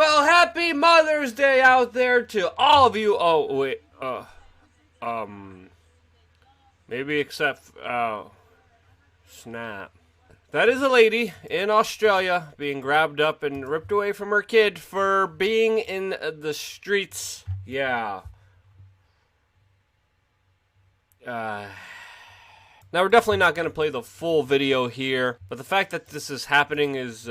Well, happy Mother's Day out there to all of you. Oh, wait, maybe except, snap. That is a lady in Australia being grabbed up and ripped away from her kid for being in the streets. Yeah. Now, we're definitely not going to play the full video here, but the fact that this is happening is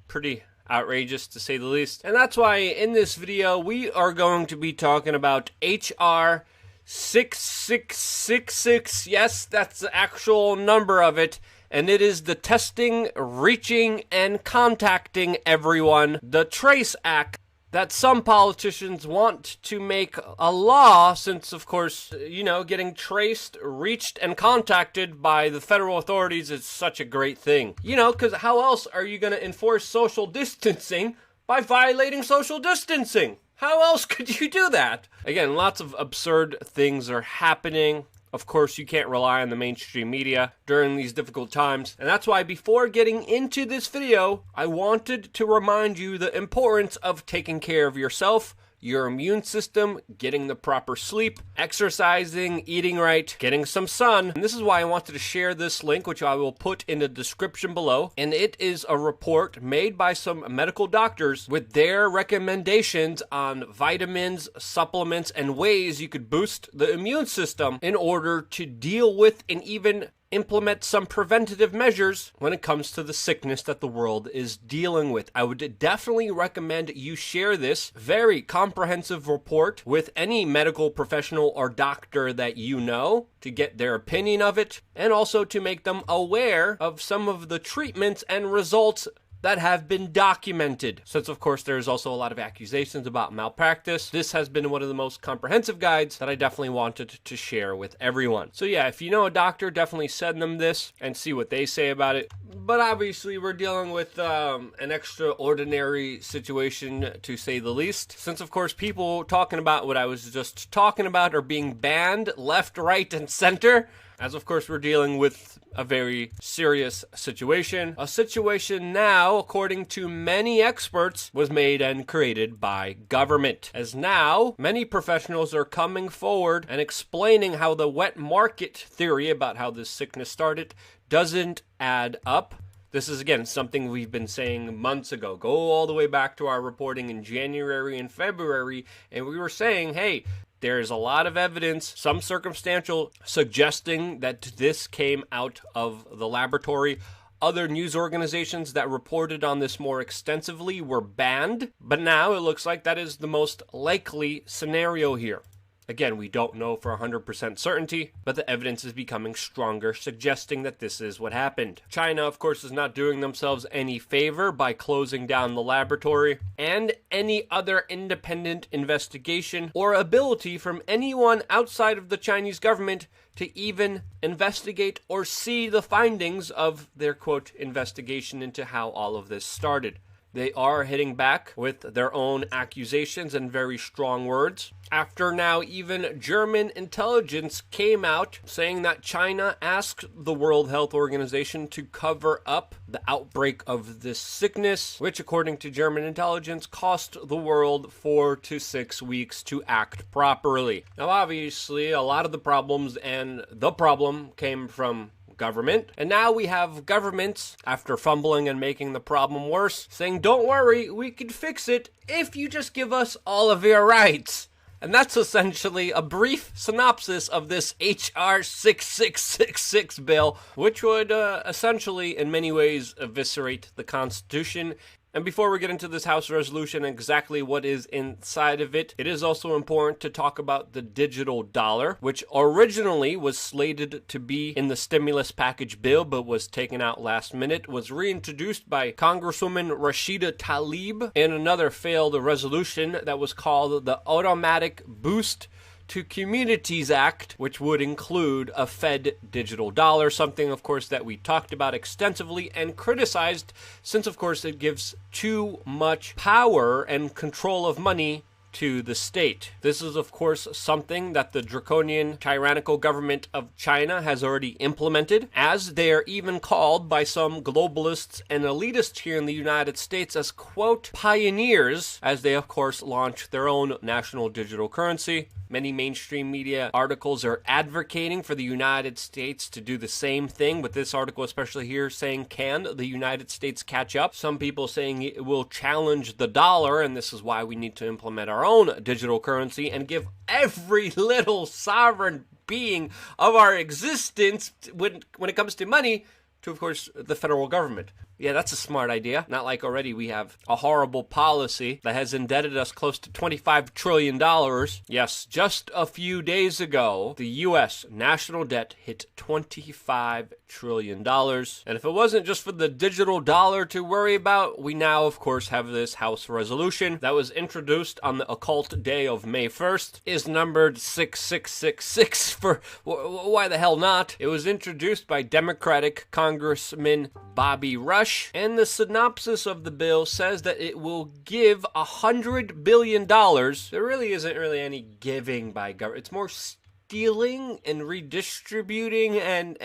pretty outrageous, to say the least. And that's why in this video, we are going to be talking about HR 6666. Yes, that's the actual number of it. And it is the testing, reaching, and contacting everyone, the Trace Act, that some politicians want to make a law since, of course, you know, getting traced, reached, and contacted by the federal authorities is such a great thing. You know, because how else are you going to enforce social distancing by violating social distancing? How else could you do that? Again, lots of absurd things are happening. Of course, you can't rely on the mainstream media during these difficult times. And that's why before getting into this video, I wanted to remind you the importance of taking care of yourself, your immune system, getting the proper sleep, exercising, eating right, getting some sun. And this is why I wanted to share this link, which I will put in the description below. And it is a report made by some medical doctors with their recommendations on vitamins, supplements, and ways you could boost the immune system in order to deal with and even implement some preventative measures when it comes to the sickness that the world is dealing with. I would definitely recommend you share this very comprehensive report with any medical professional or doctor that you know to get their opinion of it, and also to make them aware of some of the treatments and results that have been documented. Since, of course, there's also a lot of accusations about malpractice, this has been one of the most comprehensive guides that I definitely wanted to share with everyone. So yeah, if you know a doctor, definitely send them this and see what they say about it. But obviously, we're dealing with an extraordinary situation, to say the least. Since, of course, people talking about what I was just talking about are being banned left, right, and center. As, of course, we're dealing with a very serious situation. A situation now, according to many experts, was made and created by government. As now, many professionals are coming forward and explaining how the wet market theory about how this sickness started doesn't add up. This is, again, something we've been saying months ago. Go all the way back to our reporting in January and February, and we were saying, hey, there is a lot of evidence, some circumstantial, suggesting that this came out of the laboratory. Other news organizations that reported on this more extensively were banned, but now it looks like that is the most likely scenario here. Again, we don't know for 100% certainty, but the evidence is becoming stronger, suggesting that this is what happened. China, of course, is not doing themselves any favor by closing down the laboratory, and any other independent investigation or ability from anyone outside of the Chinese government to even investigate or see the findings of their, quote, investigation into how all of this started. They are hitting back with their own accusations and very strong words. After now even German intelligence came out saying that China asked the World Health Organization to cover up the outbreak of this sickness, which according to German intelligence cost the world 4 to 6 weeks to act properly. Now obviously a lot of the problems and the problem came from government. And now we have governments, after fumbling and making the problem worse, saying, don't worry, we can fix it if you just give us all of your rights. And that's essentially a brief synopsis of this HR 6666 bill, which would essentially, in many ways, eviscerate the Constitution. And before we get into this House resolution and exactly what is inside of it, it is also important to talk about the digital dollar, which originally was slated to be in the stimulus package bill, but was taken out last minute, was reintroduced by Congresswoman Rashida Tlaib in another failed resolution that was called the Automatic Boost to Communities Act, which would include a Fed digital dollar, something, of course, that we talked about extensively and criticized since, of course, it gives too much power and control of money to the state. This is, of course, something that the draconian, tyrannical government of China has already implemented, as they are even called by some globalists and elitists here in the United States as, quote, pioneers, as they, of course, launch their own national digital currency. Many mainstream media articles are advocating for the United States to do the same thing, with this article especially here saying, can the United States catch up? Some people saying it will challenge the dollar, and this is why we need to implement our own digital currency and give every little sovereign being of our existence when it comes to money to, of course, the federal government. Yeah, that's a smart idea. Not like already we have a horrible policy that has indebted us close to $25 trillion. Yes, just a few days ago, the U.S. national debt hit $25 trillion. And if it wasn't just for the digital dollar to worry about, we now, of course, have this House resolution that was introduced on the occult day of May 1st, is numbered 6666 for why the hell not? It was introduced by Democratic Congressman Bobby Rush, and the synopsis of the bill says that it will give $100 billion. There really isn't any giving by government. It's more stealing and redistributing and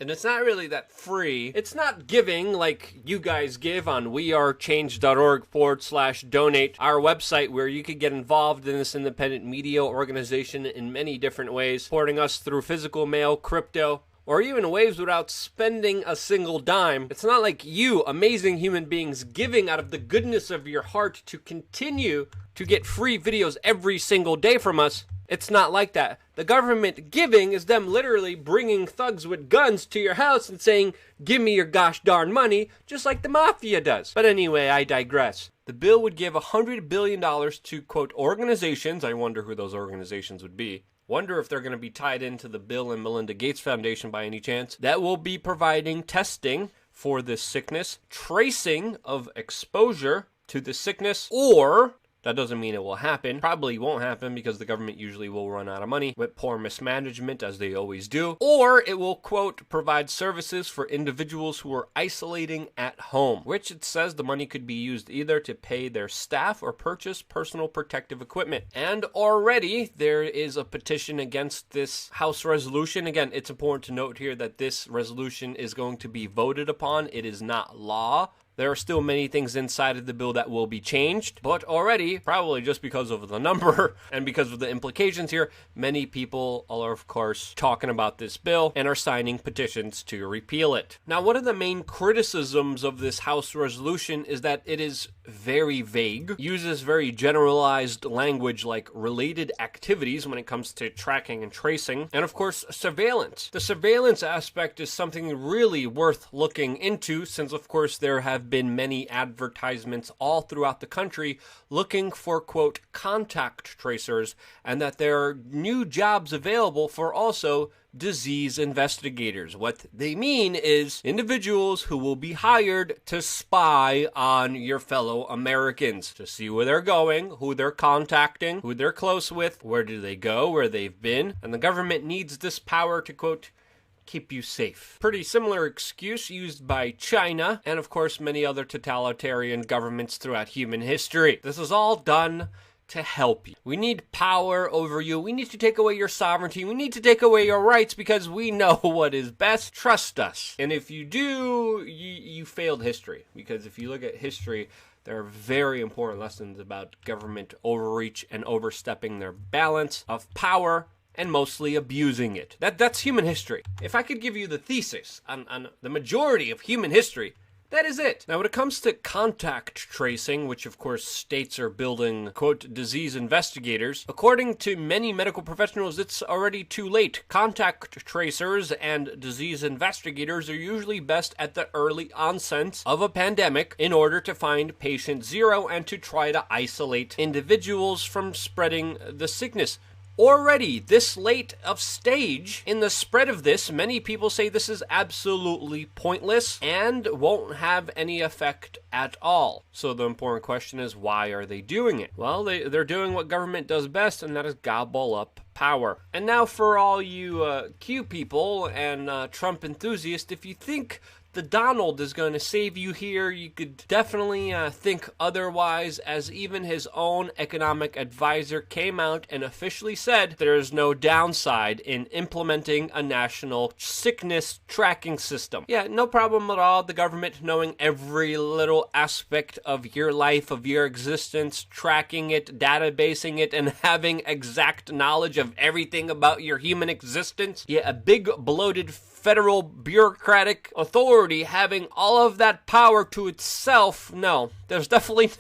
it's not really that free. It's not giving like you guys give on WeAreChange.org/donate, our website where you could get involved in this independent media organization in many different ways, supporting us through physical mail, crypto, or even waves without spending a single dime. It's not like you, amazing human beings, giving out of the goodness of your heart to continue to get free videos every single day from us. It's not like that. The government giving is them literally bringing thugs with guns to your house and saying, give me your gosh darn money, just like the mafia does. But anyway, I digress. The bill would give $100 billion to, quote, organizations. I wonder who those organizations would be. Wonder if they're going to be tied into the Bill and Melinda Gates Foundation by any chance. That will be providing testing for this sickness, tracing of exposure to the sickness, or that doesn't mean it will happen. Probably won't happen because the government usually will run out of money with poor mismanagement, as they always do. Or it will, quote, provide services for individuals who are isolating at home, which it says the money could be used either to pay their staff or purchase personal protective equipment. And already there is a petition against this House resolution. Again, it's important to note here that this resolution is going to be voted upon. It is not law. There are still many things inside of the bill that will be changed, but already, probably just because of the number and because of the implications here, many people are, of course, talking about this bill and are signing petitions to repeal it. Now, one of the main criticisms of this House resolution is that it is very vague, uses very generalized language like related activities when it comes to tracking and tracing, and of course, surveillance. The surveillance aspect is something really worth looking into since, of course, there have been many advertisements all throughout the country looking for, quote, contact tracers, and that there are new jobs available for also disease investigators. What they mean is individuals who will be hired to spy on your fellow Americans, to see where they're going, who they're contacting, who they're close with, where do they go, where they've been, and the government needs this power to, quote, keep you safe. Pretty similar excuse used by China and, of course, many other totalitarian governments throughout human history. This is all done to help you. We need power over you. We need to take away your sovereignty. We need to take away your rights because we know what is best. Trust us. And if you do, you failed history. Because if you look at history, there are very important lessons about government overreach and overstepping their balance of power and mostly abusing it. That's human history. If I could give you the thesis on the majority of human history, that is it. Now, when it comes to contact tracing, which of course states are building, quote, disease investigators, according to many medical professionals, it's already too late. Contact tracers and disease investigators are usually best at the early onset of a pandemic in order to find patient zero and to try to isolate individuals from spreading the sickness. Already, this late of stage in the spread of this, many people say this is absolutely pointless and won't have any effect at all. So the important question is, why are they doing it? Well, they're doing what government does best, and that is gobble up power. And now for all you Q people and Trump enthusiasts, if you think the Donald is going to save you here, you could definitely think otherwise, as even his own economic advisor came out and officially said there is no downside in implementing a national sickness tracking system. Yeah, no problem at all. The government knowing every little aspect of your life, of your existence, tracking it, databasing it, and having exact knowledge of everything about your human existence. Yeah, a big bloated federal bureaucratic authority having all of that power to itself. No, there's definitely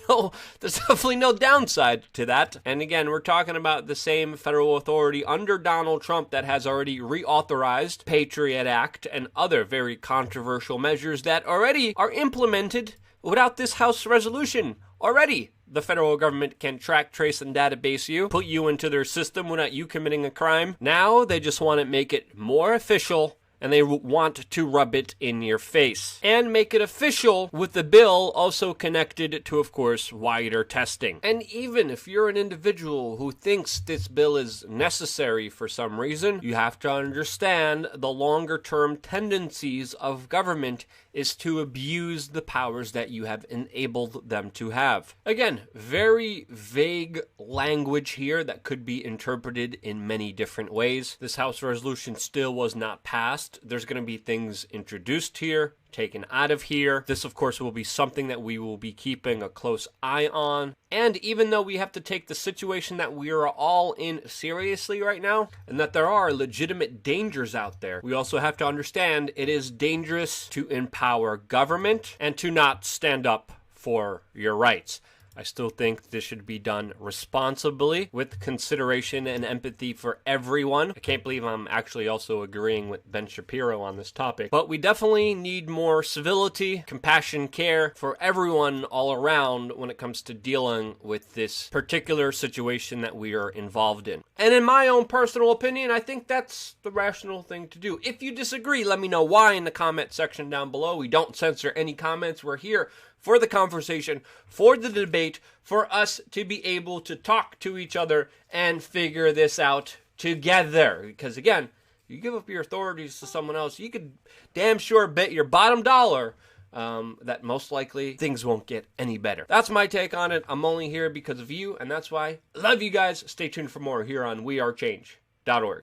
no downside to that. And again, we're talking about the same federal authority under Donald Trump that has already reauthorized Patriot Act and other very controversial measures that already are implemented without this House resolution. Already, the federal government can track, trace, and database you, put you into their system without you committing a crime. Now, they just want to make it more official, and they want to rub it in your face. And make it official with the bill also connected to, of course, wider testing. And even if you're an individual who thinks this bill is necessary for some reason, you have to understand the longer-term tendencies of government is to abuse the powers that you have enabled them to have. Again, very vague language here that could be interpreted in many different ways. This House resolution still was not passed. There's going to be things introduced here, taken out of here. This, of course, will be something that we will be keeping a close eye on. And even though we have to take the situation that we are all in seriously right now, and that there are legitimate dangers out there, we also have to understand it is dangerous to empower government and to not stand up for your rights. I still think this should be done responsibly with consideration and empathy for everyone. I can't believe I'm actually also agreeing with Ben Shapiro on this topic. But we definitely need more civility, compassion, care for everyone all around when it comes to dealing with this particular situation that we are involved in. And in my own personal opinion, I think that's the rational thing to do. If you disagree, let me know why in the comment section down below. We don't censor any comments. We're here for the conversation, for the debate, for us to be able to talk to each other and figure this out together. Because again, you give up your authorities to someone else, you could damn sure bet your bottom dollar that most likely things won't get any better. That's my take on it. I'm only here because of you, and that's why I love you guys. Stay tuned for more here on WeAreChange.org.